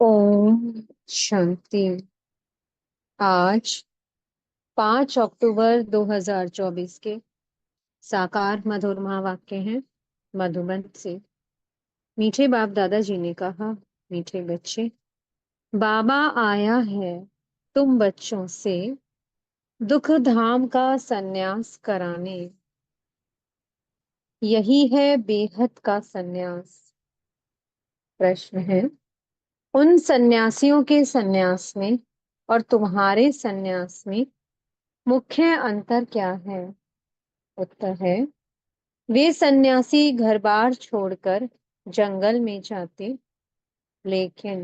ओम शांति। आज 5 अक्टूबर 2024 के साकार मधुर महावाक्य हैं मधुबन से। मीठे बाप दादाजी ने कहा, मीठे बच्चे, बाबा आया है तुम बच्चों से दुख धाम का सन्यास कराने। यही है बेहद का सन्यास। प्रश्न है, उन सन्यासियों के सन्यास में और तुम्हारे सन्यास में मुख्य अंतर क्या है? उत्तर है, वे सन्यासी घर बार छोड़कर जंगल में जाते, लेकिन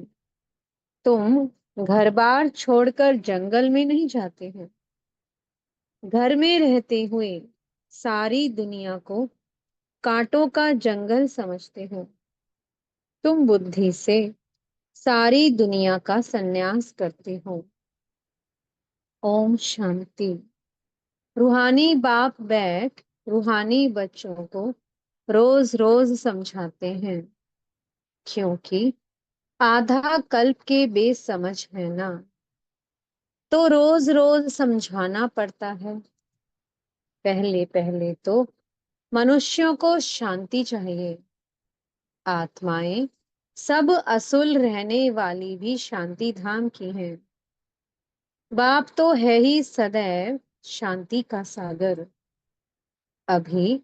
तुम घर बार छोड़कर जंगल में नहीं जाते हैं। घर में रहते हुए सारी दुनिया को कांटों का जंगल समझते हो। तुम बुद्धि से सारी दुनिया का सन्यास करते हो। ओम शांति। रूहानी बाप बैठ रूहानी बच्चों को रोज रोज समझाते हैं, क्योंकि आधा कल्प के बेसमझ है ना, तो रोज रोज समझाना पड़ता है। पहले पहले तो मनुष्यों को शांति चाहिए। आत्माएं सब असुल रहने वाली भी शांति धाम की हैं। बाप तो है ही सदैव शांति का सागर। अभी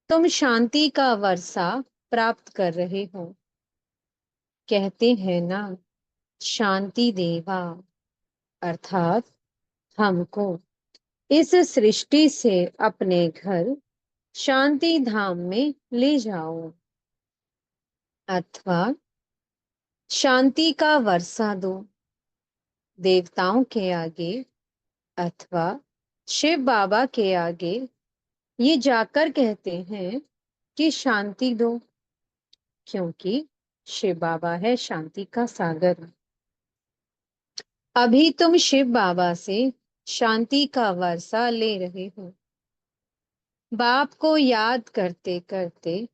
तुम शांति का वर्षा प्राप्त कर रहे हो। कहते हैं ना, शांति देवा, अर्थात हमको इस सृष्टि से अपने घर शांति धाम में ले जाओ, अथवा शांति का वर्षा दो। देवताओं के आगे अथवा शिव बाबा के आगे ये जाकर कहते हैं कि शांति दो, क्योंकि शिव बाबा है शांति का सागर। अभी तुम शिव बाबा से शांति का वर्षा ले रहे हो। बाप को याद करते करते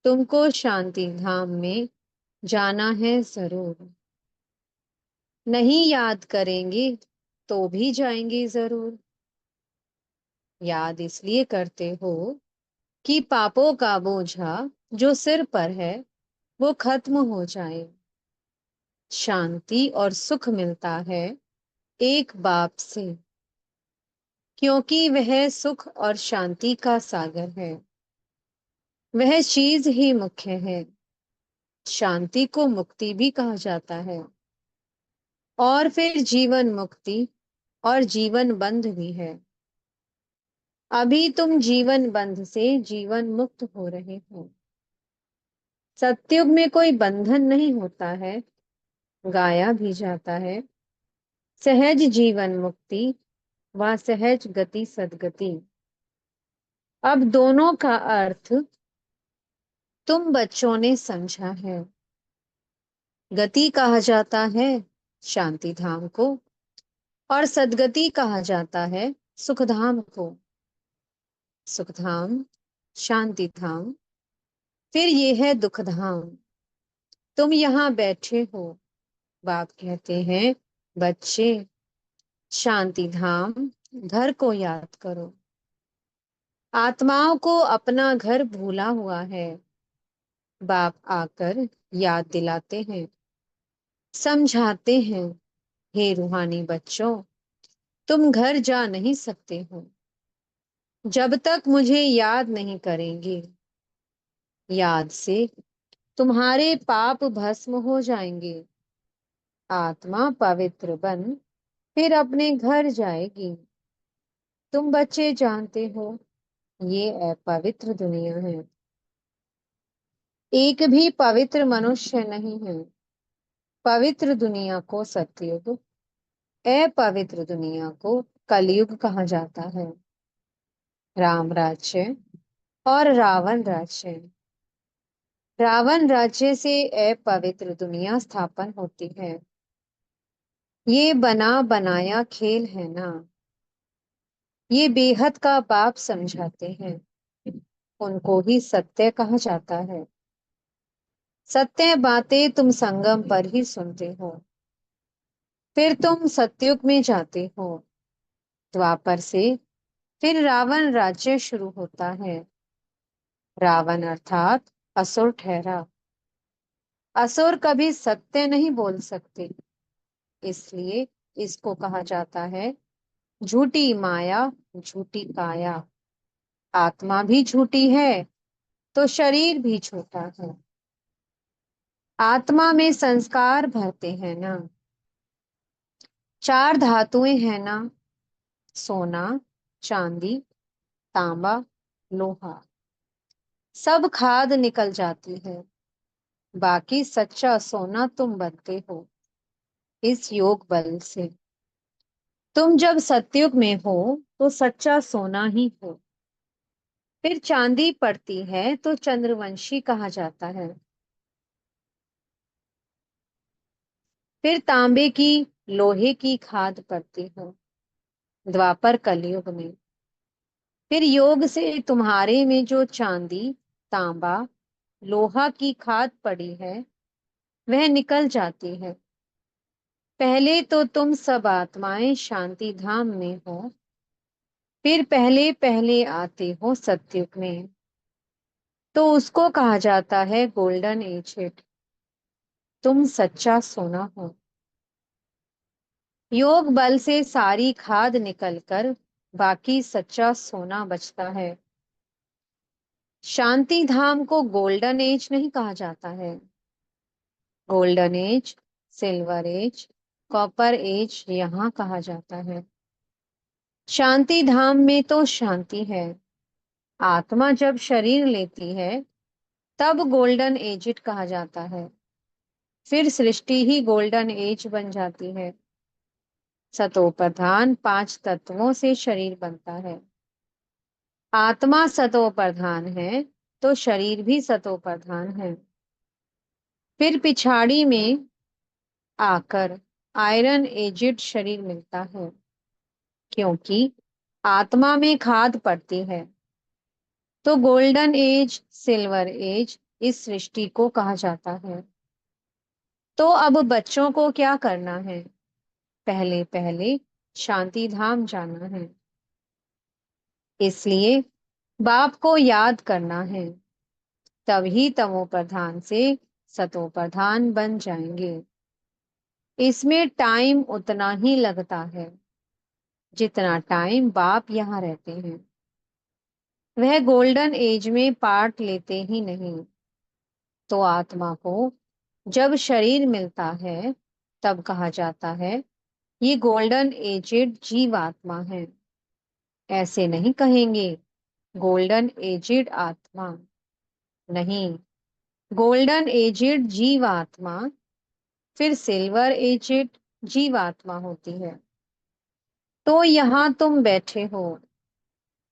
तुमको शांति धाम में जाना है जरूर। नहीं याद करेंगे तो भी जाएंगे जरूर। याद इसलिए करते हो कि पापों का बोझा जो सिर पर है वो खत्म हो जाए। शांति और सुख मिलता है एक बाप से, क्योंकि वह सुख और शांति का सागर है। वह चीज ही मुख्य है। शांति को मुक्ति भी कहा जाता है, और फिर जीवन मुक्ति और जीवन बंध भी है। अभी तुम जीवन बंध से जीवन मुक्त हो रहे हो। सतयुग में कोई बंधन नहीं होता है, गाया भी जाता है, सहज जीवन मुक्ति व सहज गति सदगति। अब दोनों का अर्थ तुम बच्चों ने समझा है। गति कहा जाता है शांति धाम को, और सदगति कहा जाता है सुखधाम को। सुखधाम, शांति धाम, फिर ये है दुख धाम। तुम यहाँ बैठे हो। बाप कहते हैं, बच्चे, शांति धाम घर को याद करो। आत्माओं को अपना घर भूला हुआ है। बाप आकर याद दिलाते हैं, समझाते हैं, हे रूहानी बच्चों, तुम घर जा नहीं सकते हो जब तक मुझे याद नहीं करेंगे। याद से तुम्हारे पाप भस्म हो जाएंगे। आत्मा पवित्र बन फिर अपने घर जाएगी। तुम बच्चे जानते हो, ये अपवित्र दुनिया है। एक भी पवित्र मनुष्य नहीं है। पवित्र दुनिया को सतयुग, अपवित्र दुनिया को कलयुग कहा जाता है। राम राज्य और रावण राज्य। रावण राज्य से अपवित्र दुनिया स्थापन होती है। ये बना बनाया खेल है ना। ये बेहद का बाप समझाते हैं। उनको ही सत्य कहा जाता है। सत्य बातें तुम संगम पर ही सुनते हो, फिर तुम सतयुग में जाते हो। द्वापर से फिर रावण राज्य शुरू होता है। रावण अर्थात असुर ठहरा। असुर कभी सत्य नहीं बोल सकते, इसलिए इसको कहा जाता है झूठी माया, झूठी काया। आत्मा भी झूठी है तो शरीर भी झूठा है। आत्मा में संस्कार भरते हैं ना, चार धातुएं हैं ना, सोना, चांदी, तांबा, लोहा। सब खाद निकल जाती है, बाकी सच्चा सोना तुम बनते हो इस योग बल से। तुम जब सतयुग में हो तो सच्चा सोना ही हो। फिर चांदी पड़ती है तो चंद्रवंशी कहा जाता है। फिर तांबे की, लोहे की खाद पड़ती है द्वापर कलयुग में। फिर योग से तुम्हारे में जो चांदी, तांबा, लोहा की खाद पड़ी है वह निकल जाती है। पहले तो तुम सब आत्माएं शांति धाम में हो, फिर पहले पहले आते हो सतयुग में, तो उसको कहा जाता है गोल्डन एज। तुम सच्चा सोना हो। योग बल से सारी खाद निकलकर बाकी सच्चा सोना बचता है। शांति धाम को गोल्डन एज नहीं कहा जाता है। Golden age, silver age, copper age यहाँ कहा जाता है। शांति धाम में तो शांति है। आत्मा जब शरीर लेती है तब गोल्डन एजिट कहा जाता है। फिर सृष्टि ही गोल्डन एज बन जाती है। सतोप्रधान पांच तत्वों से शरीर बनता है। आत्मा सतोप्रधान है तो शरीर भी सतोप्रधान है। फिर पिछाड़ी में आकर आयरन एजिड शरीर मिलता है, क्योंकि आत्मा में खाद पड़ती है। तो गोल्डन एज, सिल्वर एज इस सृष्टि को कहा जाता है। तो अब बच्चों को क्या करना है? पहले पहले शांति धाम जाना है। इसलिए बाप को याद करना है, तभी तमो प्रधान से सतो प्रधान बन जाएंगे। इसमें टाइम उतना ही लगता है जितना टाइम बाप यहाँ रहते हैं। वह गोल्डन एज में पार्ट लेते ही नहीं। तो आत्मा को जब शरीर मिलता है तब कहा जाता है ये गोल्डन एजेड जीव आत्मा है। ऐसे नहीं कहेंगे गोल्डन एजेड आत्मा, नहीं, गोल्डन एजेड जीव आत्मा, फिर सिल्वर एजेड जीव आत्मा होती है। तो यहाँ तुम बैठे हो,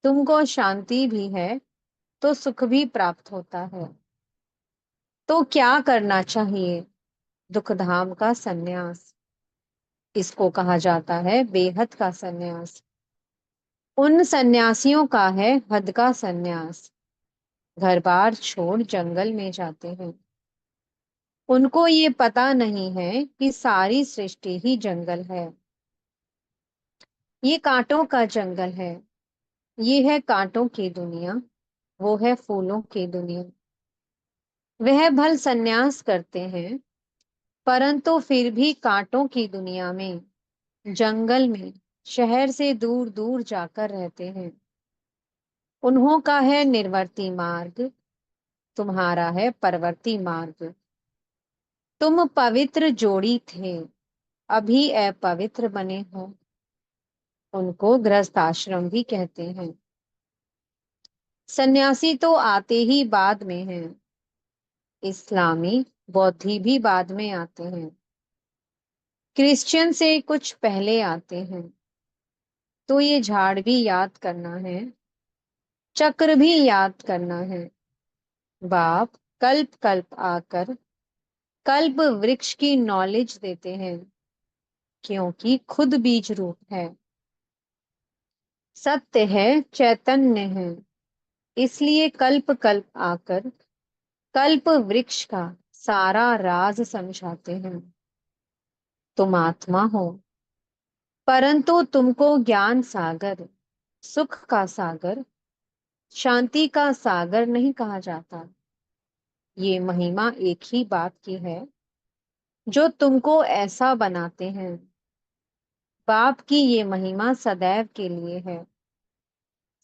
तुमको शांति भी है तो सुख भी प्राप्त होता है। तो क्या करना चाहिए? दुख धाम का सन्यास, इसको कहा जाता है बेहद का सन्यास। उन सन्यासियों का है हद का सन्यास, घर बार छोड़ जंगल में जाते हैं। उनको ये पता नहीं है कि सारी सृष्टि ही जंगल है। ये कांटों का जंगल है। ये है कांटों की दुनिया, वो है फूलों की दुनिया। वह भल सन्यास करते हैं, परंतु फिर भी कांटों की दुनिया में, जंगल में, शहर से दूर दूर जाकर रहते हैं। उन्हों का है निर्वर्ती मार्ग, तुम्हारा है परवर्ती मार्ग। तुम पवित्र जोड़ी थे, अभी अपवित्र बने हो। उनको गृहस्थ आश्रम भी कहते हैं। सन्यासी तो आते ही बाद में हैं। इस्लामी, बौद्धि भी बाद में आते हैं। क्रिश्चियन से कुछ पहले आते हैं। तो ये झाड़ भी याद करना है, चक्र भी याद करना है। बाप कल्प कल्प आकर कल्प वृक्ष की नॉलेज देते हैं, क्योंकि खुद बीज रूप है, सत्य है, चैतन्य है। इसलिए कल्प कल्प आकर कल्प वृक्ष का सारा राज समझाते हैं। तुम आत्मा हो, परंतु तुमको ज्ञान सागर, सुख का सागर, शांति का सागर नहीं कहा जाता। ये महिमा एक ही बात की है, जो तुमको ऐसा बनाते हैं। बाप की ये महिमा सदैव के लिए है।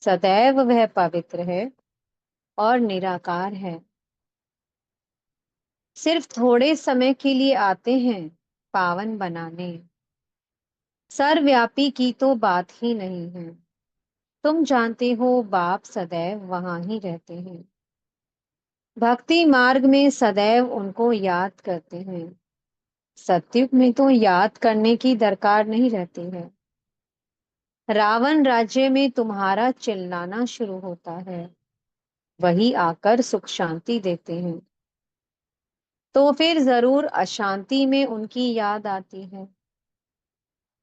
सदैव वह पवित्र है और निराकार है। सिर्फ थोड़े समय के लिए आते हैं पावन बनाने। सर्वव्यापी की तो बात ही नहीं है। तुम जानते हो बाप सदैव वहां ही रहते हैं। भक्ति मार्ग में सदैव उनको याद करते हैं। सतयुग में तो याद करने की दरकार नहीं रहती है। रावण राज्य में तुम्हारा चिल्लाना शुरू होता है, वही आकर सुख शांति देते हैं। तो फिर जरूर अशांति में उनकी याद आती है।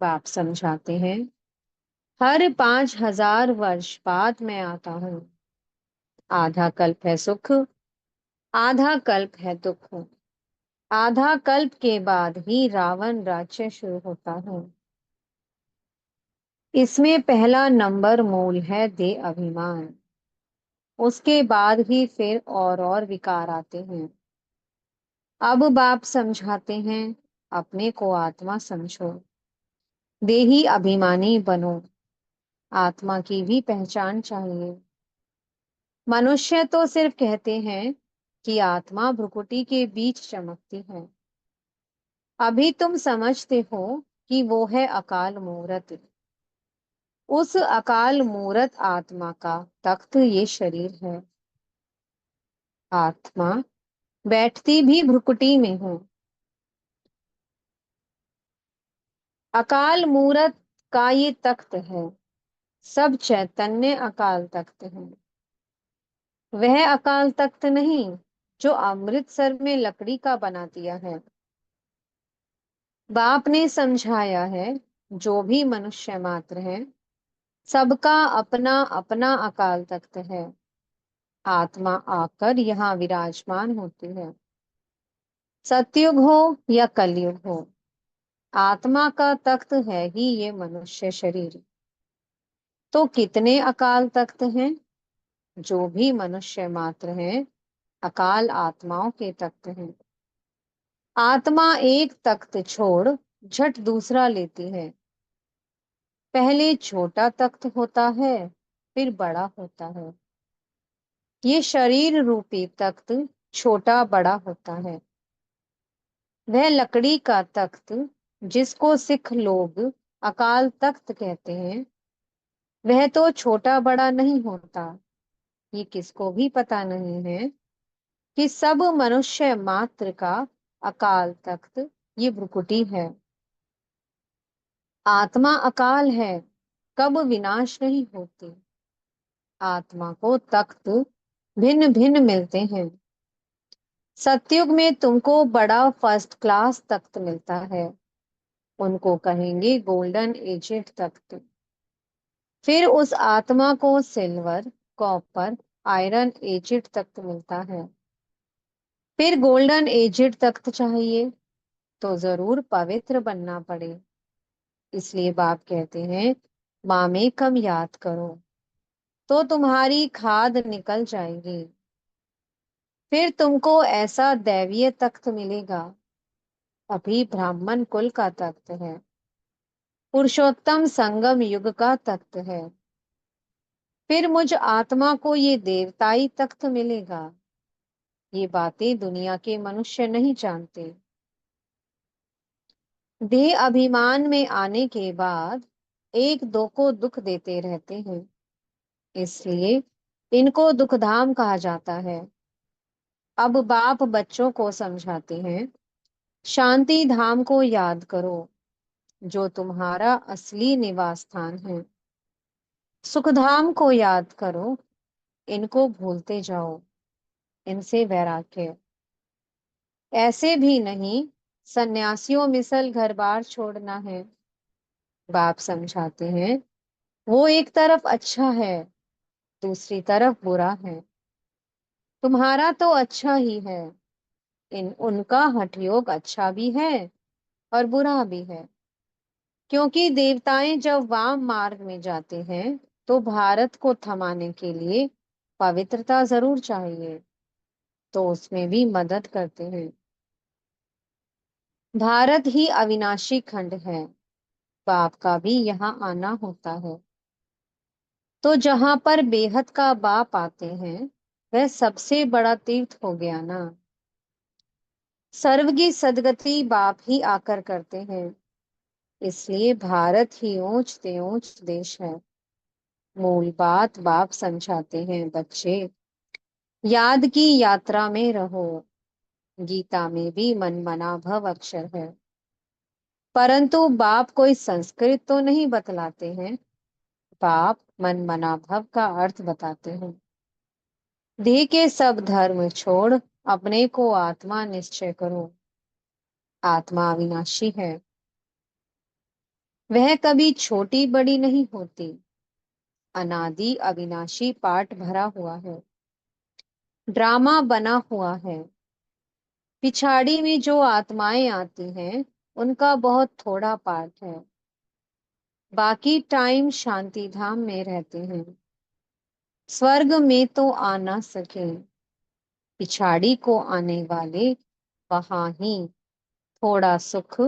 बाप समझाते हैं, हर 5,000 वर्ष बाद मैं आता हूँ। आधा कल्प है सुख, आधा कल्प है दुख। आधा कल्प के बाद ही रावण राज्य शुरू होता है। इसमें पहला नंबर मूल है दे अभिमान। उसके बाद ही फिर और विकार आते हैं। अब बाप समझाते हैं, अपने को आत्मा समझो, देही अभिमानी बनो। आत्मा की भी पहचान चाहिए। मनुष्य तो सिर्फ कहते हैं कि आत्मा भ्रुकुटी के बीच चमकती है। अभी तुम समझते हो कि वो है अकाल मूरत। उस अकाल मूरत आत्मा का तख्त ये शरीर है। आत्मा बैठती भी भ्रुकुटी में हो। अकाल मूरत का ये तख्त है। सब चैतन्य अकाल तख्त है। वह अकाल तख्त नहीं जो अमृतसर में लकड़ी का बना दिया है। बाप ने समझाया है, जो भी मनुष्य मात्र है, सबका अपना अपना अकाल तख्त है। आत्मा आकर यहाँ विराजमान होती है। सतयुग हो या कलयुग हो, आत्मा का तख्त है ही ये मनुष्य शरीर। तो कितने अकाल तख्त हैं? जो भी मनुष्य मात्र हैं, अकाल आत्माओं के तख्त हैं। आत्मा एक तख्त छोड़ झट दूसरा लेती है। पहले छोटा तख्त होता है, फिर बड़ा होता है। ये शरीर रूपी तख्त छोटा बड़ा होता है। वह लकड़ी का तख्त, जिसको सिख लोग अकाल तख्त कहते हैं, वह तो छोटा बड़ा नहीं होता। ये किसको भी पता नहीं है कि सब मनुष्य मात्र का अकाल तख्त ये भ्रुकुटी है। आत्मा अकाल है, कब विनाश नहीं होती। आत्मा को तख्त भिन्न भिन्न मिलते हैं। सतयुग में तुमको बड़ा फर्स्ट क्लास तख्त मिलता है। उनको कहेंगे गोल्डन एजेड तख्त। फिर उस आत्मा को सिल्वर, कॉपर, आयरन एजेड तख्त मिलता है। फिर गोल्डन एजेड तख्त चाहिए तो जरूर पवित्र बनना पड़े। इसलिए बाप कहते हैं, माँ में कम याद करो तो तुम्हारी खाद निकल जाएगी। फिर तुमको ऐसा दैवीय तख्त मिलेगा। अभी ब्राह्मण कुल का तख्त है, पुरुषोत्तम संगम युग का तख्त है। फिर मुझ आत्मा को ये देवताई तख्त मिलेगा। ये बातें दुनिया के मनुष्य नहीं जानते। देह अभिमान में आने के बाद एक दो को दुख देते रहते हैं, इसलिए इनको दुखधाम कहा जाता है। अब बाप बच्चों को समझाते हैं, शांति धाम को याद करो, जो तुम्हारा असली निवास स्थान है। सुखधाम को याद करो, इनको भूलते जाओ, इनसे वैराग्य। ऐसे भी नहीं सन्यासियों मिसल घर बार छोड़ना है। बाप समझाते हैं, वो एक तरफ अच्छा है, दूसरी तरफ बुरा है। तुम्हारा तो अच्छा ही है, इन उनका हठ योग अच्छा भी है और बुरा भी है, क्योंकि देवताएं जब वाम मार्ग में जाते हैं तो भारत को थमाने के लिए पवित्रता जरूर चाहिए, तो उसमें भी मदद करते हैं। भारत ही अविनाशी खंड है, बाप का भी यहाँ आना होता है। तो जहां पर बेहद का बाप आते हैं वह सबसे बड़ा तीर्थ हो गया ना। सर्व की सदगति बाप ही आकर करते हैं, इसलिए भारत ही ऊंच से ऊंच देश है। मूल बात बाप समझाते हैं, बच्चे याद की यात्रा में रहो। गीता में भी मन मना भव अक्षर है, परंतु बाप कोई संस्कृत तो नहीं बतलाते हैं। बाप मन मना भव का अर्थ बताते हैं। देह के सब धर्म छोड़ अपने को आत्मा निश्चय करो। आत्मा अविनाशी है, वह कभी छोटी बड़ी नहीं होती। अनादि अविनाशी पाठ भरा हुआ है, ड्रामा बना हुआ है। पिछाड़ी में जो आत्माएं आती हैं उनका बहुत थोड़ा पार्ट है, बाकी टाइम शांति धाम में रहते हैं। स्वर्ग में तो आ ना सके, पिछाड़ी को आने वाले वहां ही थोड़ा सुख,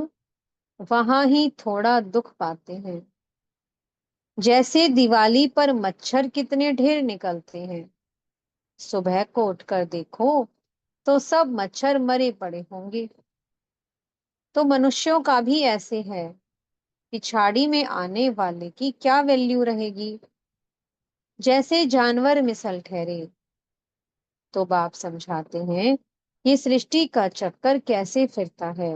वहां ही थोड़ा दुख पाते हैं। जैसे दिवाली पर मच्छर कितने ढेर निकलते हैं, सुबह को उठकर देखो तो सब मच्छर मरे पड़े होंगे। तो मनुष्यों का भी ऐसे है, पिछाड़ी में आने वाले की क्या वैल्यू रहेगी। जैसे जानवर मिसल ठहरे। तो बाप समझाते हैं ये सृष्टि का चक्कर कैसे फिरता है।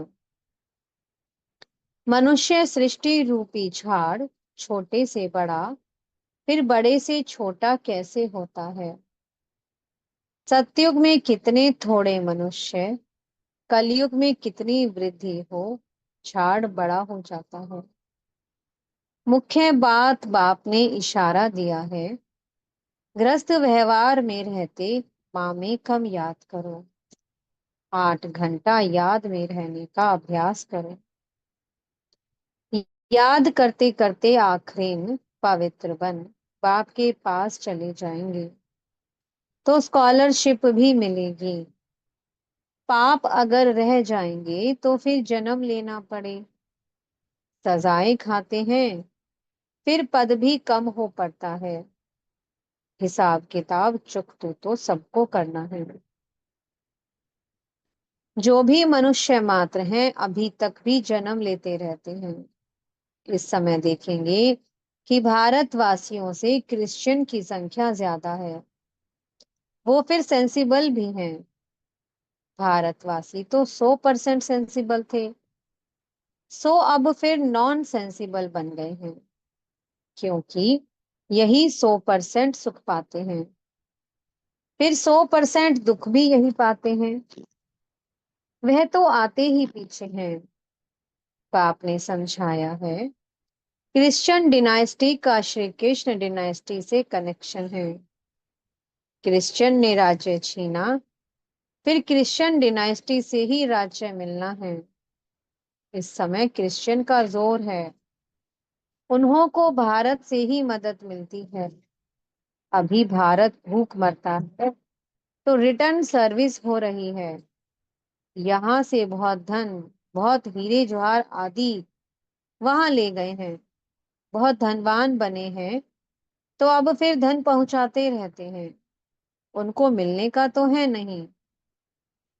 मनुष्य सृष्टि रूपी झाड़ छोटे से बड़ा, फिर बड़े से छोटा कैसे होता है। सतयुग में कितने थोड़े मनुष्य, कलयुग में कितनी वृद्धि हो, झाड़ बड़ा हो जाता है। मुख्य बात बाप ने इशारा दिया है, ग्रस्त व्यवहार में रहते माँ में कम याद करो। 8 घंटा याद में रहने का अभ्यास करो। याद करते करते आखिर पवित्र बन बाप के पास चले जाएंगे, तो स्कॉलरशिप भी मिलेगी। पाप अगर रह जाएंगे तो फिर जन्म लेना पड़े, सजाएं खाते हैं, फिर पद भी कम हो पड़ता है। हिसाब किताब चुकतो तो सबको करना है। जो भी मनुष्य मात्र हैं अभी तक भी जन्म लेते रहते हैं। इस समय देखेंगे कि भारतवासियों से क्रिश्चियन की संख्या ज्यादा है, वो फिर सेंसिबल भी हैं। भारतवासी तो 100% सेंसिबल थे, सो अब फिर नॉन सेंसिबल बन गए हैं, क्योंकि यही 100% सुख पाते हैं, फिर 100% दुख भी यही पाते हैं। वह तो आते ही पीछे हैं। पाप ने समझाया है, क्रिश्चियन डिनाइस्टी का श्री कृष्ण डिनाइस्टी से कनेक्शन है। क्रिश्चियन ने राज्य छीना, फिर क्रिश्चियन डिनाइस्टी से ही राज्य मिलना है। इस समय क्रिश्चियन का जोर है, उन्हों को भारत से ही मदद मिलती है। अभी भारत भूख मरता है तो रिटर्न सर्विस हो रही है। यहाँ से बहुत धन, बहुत हीरे जवाहर आदि वहां ले गए हैं, बहुत धनवान बने हैं, तो अब फिर धन पहुंचाते रहते हैं। उनको मिलने का तो है नहीं,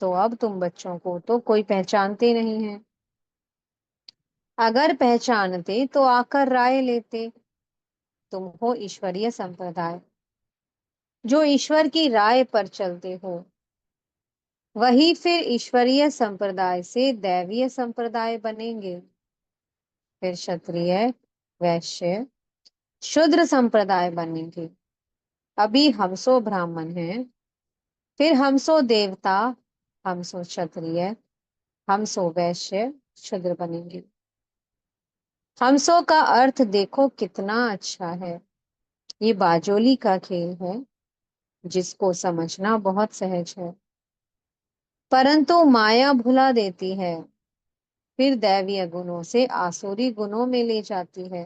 तो अब तुम बच्चों को तो कोई पहचानते नहीं है। अगर पहचानते तो आकर राय लेते। तुम हो ईश्वरीय संप्रदाय, जो ईश्वर की राय पर चलते हो। वही फिर ईश्वरीय संप्रदाय से दैवीय संप्रदाय बनेंगे, फिर क्षत्रिय, वैश्य, शूद्र संप्रदाय बनेंगे। अभी हम सो ब्राह्मण हैं, फिर हम सो देवता, हम सो क्षत्रिय, हम सो वैश्य, शूद्र बनेंगे। हम सो का अर्थ देखो कितना अच्छा है। ये बाजोली का खेल है, जिसको समझना बहुत सहज है। परंतु माया भुला देती है, फिर दैवीय गुणों से आसुरी गुणों में ले जाती है।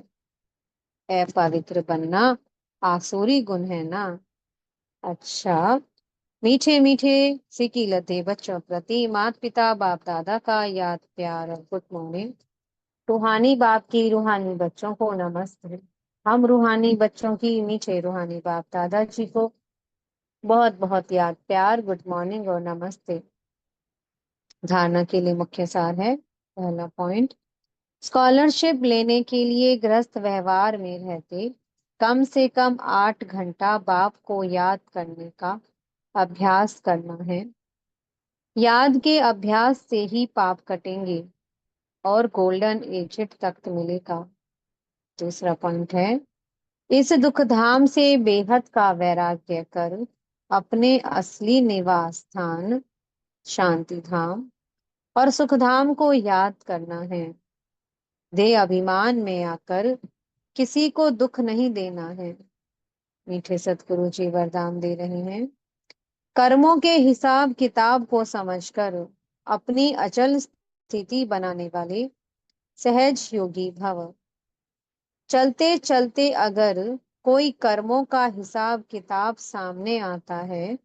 अपवित्र बनना आसुरी गुण है ना। अच्छा, मीठे मीठे सिकी लते बच्चों प्रति माता पिता बाप दादा का याद प्यार और गुड मॉर्निंग। रूहानी बाप की रूहानी बच्चों को नमस्ते। हम रूहानी बच्चों की मीठे रूहानी बाप दादा जी को बहुत बहुत याद प्यार, गुड मॉर्निंग और नमस्ते। धारणा के लिए मुख्य सार है, पहला पॉइंट, स्कॉलरशिप लेने के लिए गृहस्थ व्यवहार में रहते कम से कम 8 घंटा बाप को याद करने का अभ्यास करना है। याद के अभ्यास से ही पाप कटेंगे और गोल्डन एजिट तख्त मिलेगा। दूसरा पॉइंट है, इस दुख धाम से बेहद का वैराग्य कर अपने असली निवास स्थान शांति धाम और सुख धाम को याद करना है। देह अभिमान में आकर किसी को दुख नहीं देना है। मीठे सतगुरु जी वरदान दे रहे हैं, कर्मों के हिसाब किताब को समझकर अपनी अचल स्थिति बनाने वाले सहज योगी भव। चलते चलते अगर कोई कर्मों का हिसाब किताब सामने आता है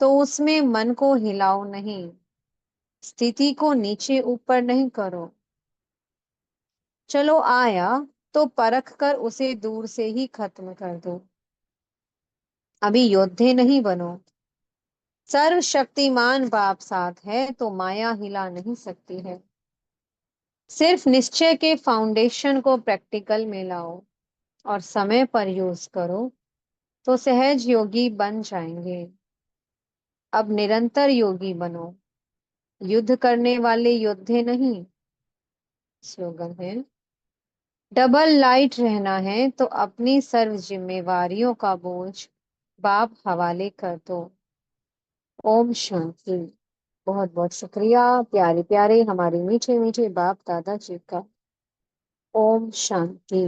तो उसमें मन को हिलाओ नहीं, स्थिति को नीचे ऊपर नहीं करो। चलो आया तो परख कर उसे दूर से ही खत्म कर दो। अभी योद्धे नहीं बनो। सर्वशक्तिमान बाप साथ है तो माया हिला नहीं सकती है। सिर्फ निश्चय के फाउंडेशन को प्रैक्टिकल में लाओ और समय पर यूज करो तो सहज योगी बन जाएंगे। अब निरंतर योगी बनो, युद्ध करने वाले योद्धे नहीं। स्लोगन है, डबल लाइट रहना है तो अपनी सर्व जिम्मेवारियों का बोझ बाप हवाले कर दो। ओम शांति। बहुत बहुत शुक्रिया प्यारे प्यारे हमारे मीठे मीठे बाप दादा जी का। ओम शांति।